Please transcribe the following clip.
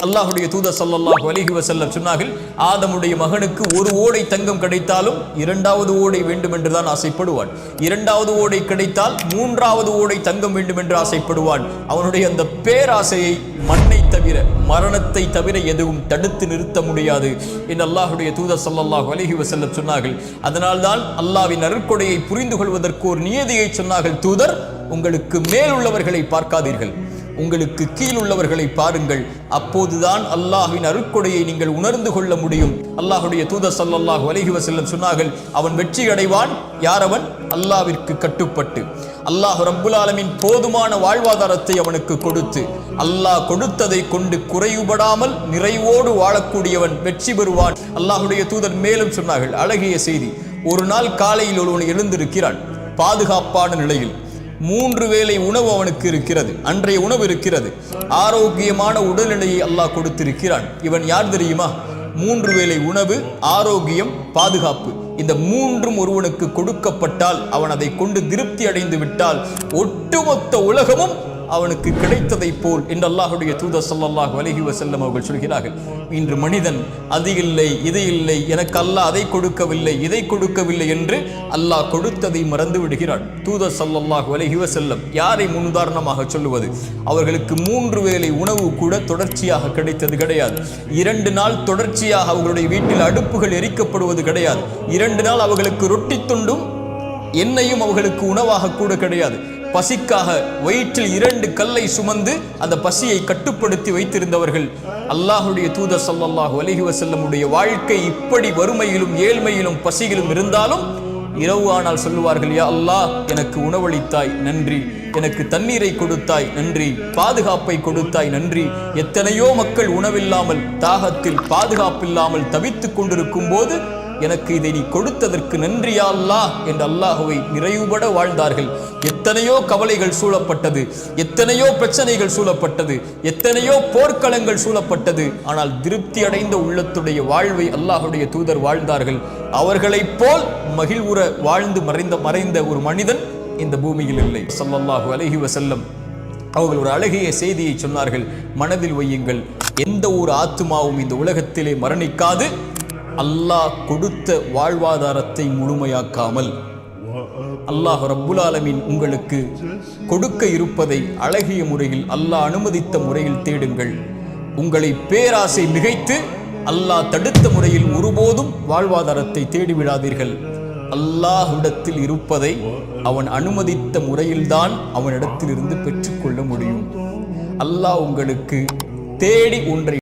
அல்லாஹ்வுடைய தூதர் ஸல்லல்லாஹு அலைஹி வஸல்லம் சொன்னார்கள், ஆதமுடைய மகனுக்கு ஒரு ஓடை தங்கம் கிடைத்தாலும் இரண்டாவது ஓடை வேண்டும் என்றுதான் ஆசைப்படுவான். இரண்டாவது ஓடை கிடைத்தால் மூன்றாவது ஓடை தங்கம் வேண்டும் என்று ஆசைப்படுவான். அவனுடைய அந்த பேராசையை மண்ணை தவிர, மரணத்தை தவிர எதுவும் தடுத்து நிறுத்த முடியாது என்று அல்லாஹ்வுடைய தூதர் ஸல்லல்லாஹு அலைஹி வஸல்லம் சொன்னார்கள். அதனால்தான் அல்லாஹ்வின் அருட்கொடையை புரிந்து கொள்வதற்கு ஒரு நியதியை சொன்னார்கள். தூதர், உங்களுக்கு மேல் உள்ளவர்களை பார்க்காதீர்கள், உங்களுக்கு கீழ் உள்ளவர்களை பாருங்கள். அப்போதுதான் அல்லாஹ்வின் அருட்கொடையை நீங்கள் உணர்ந்து கொள்ள முடியும். அல்லாஹ்வுடைய தூதர் ஸல்லல்லாஹு அலைஹி வஸல்லம் சொன்னார்கள், அவன் வெற்றி அடைவான் யார்? அவன் அல்லாஹ்விற்கு கட்டுப்பட்டு, அல்லாஹ் ரப்புல் ஆலமீன் போதுமான வாழ்வாதாரத்தை அவனுக்கு கொடுத்து, அல்லாஹ் கொடுத்ததை கொண்டு குறைவுபடாமல் நிறைவோடு வாழக்கூடியவன் வெற்றி பெறுவான். அல்லாஹ்வுடைய தூதர் மேலும் சொன்னார்கள், அழகிய செய்தி. ஒரு நாள் காலையில் ஒருவன் எழுந்திருக்கிறான், பாதுகாப்பான நிலையில் 3 வேளை உணவு அவனுக்கு இருக்கிறது, அன்றைய உணவு இருக்கிறது, ஆரோக்கியமான உடல்நிலையை அல்லாஹ் கொடுத்திருக்கிறான். இவன் யார் தெரியுமா? 3 வேளை உணவு, ஆரோக்கியம், பாதுகாப்பு, இந்த 3ம் ஒருவனுக்கு கொடுக்கப்பட்டால், அவன் அதை கொண்டு திருப்தி அடைந்து விட்டால் ஒட்டுமொத்த உலகமும் அவனுக்கு கிடைத்ததை போல் என்று அல்லாஹ்வுடைய தூதர் ஸல்லல்லாஹு அலைஹி வஸல்லம் அவர்கள் சொல்கிறார்கள். இன்று மனிதன் அது இல்லை, இது இல்லை, எனக்கு அல்லாஹ் அதை கொடுக்கவில்லை, இதை கொடுக்கவில்லை என்று அல்லாஹ் கொடுத்ததை மறந்து விடுகிறான். தூதர் ஸல்லல்லாஹு அலைஹி வஸல்லம் யாரை முன்னுதாரணமாக சொல்லுவது? அவர்களுக்கு 3 வேளை உணவு கூட தொடர்ச்சியாக கிடைத்தது கிடையாது. 2 நாள் தொடர்ச்சியாக அவர்களுடைய வீட்டில் அடுப்புகள் எரிக்கப்படுவது கிடையாது. 2 நாள் அவர்களுக்கு ரொட்டி துண்டும் எண்ணெயும் அவர்களுக்கு உணவாக கூட கிடையாது. பசிக்காக வயிற்றில் 2 கல்லை சுமந்து அந்த பசியை கட்டுப்படுத்தி வைத்திருந்தவர்கள். அல்லாஹ்வுடைய தூதர் ஸல்லல்லாஹு அலைஹி வஸல்லமுடைய வாழ்க்கை இப்படி வறுமையிலும் ஏழ்மையிலும் பசியிலும் இருந்தாலும் இரவு ஆனால் சொல்லுவார்கள், யா அல்லாஹ், எனக்கு உணவளித்தாய் நன்றி, எனக்கு தண்ணீரை கொடுத்தாய் நன்றி, பாதுகாப்பை கொடுத்தாய் நன்றி. எத்தனையோ மக்கள் உணவில்லாமல், தாகத்தில், பாதுகாப்பில்லாமல் தவித்துக் கொண்டிருக்கும் போது எனக்கு இதை நீ கொடுத்ததற்கு நன்றி யா அல்லாஹ் என்று அல்லாஹ்வை நிறைவுபட வாழ்ந்தார்கள். எத்தனையோ கவலைகள் சூழப்பட்டது, எத்தனையோ பிரச்சனைகள் சூழப்பட்டது, எத்தனையோ போர்க்களங்கள் சூழப்பட்டது. ஆனால் திருப்தி அடைந்த உள்ளத்துடைய வாழ்வை அல்லாஹ்வுடைய தூதர் வாழ்ந்தார்கள். அவர்களைப் போல் மகிழ்வுற வாழ்ந்து மறைந்த ஒரு மனிதன் இந்த பூமியில் இல்லை. ஸல்லல்லாஹு அலைஹி வஸல்லம் அவர்கள் ஒரு அழகிய செய்தியை சொன்னார்கள், மனதில் வையுங்கள். எந்த ஒரு ஆத்துமாவும் இந்த உலகத்திலே மரணிக்காது, அல்லாஹ் கொடுத்த வாழ்வாதாரத்தை முழுமையாக்காமல். அல்லாஹ் ரப்புல் ஆலமீன் உங்களுக்கு கொடுக்க இருப்பதை அழகிய முறையில், அல்லாஹ் அனுமதித்த முறையில் தேடுங்கள். உங்களை பேராசை மிகைத்து அல்லாஹ் தடுத்த முறையில் ஒருபோதும் வாழ்வாதாரத்தை தேடிவிடாதீர்கள். அல்லாஹ்விடத்தில் இருப்பதை அவன் அனுமதித்த முறையில்தான் அவனிடத்திலிருந்து பெற்றுக்கொள்ள முடியும். அல்லாஹ் உங்களுக்கு தேடி ஒன்றை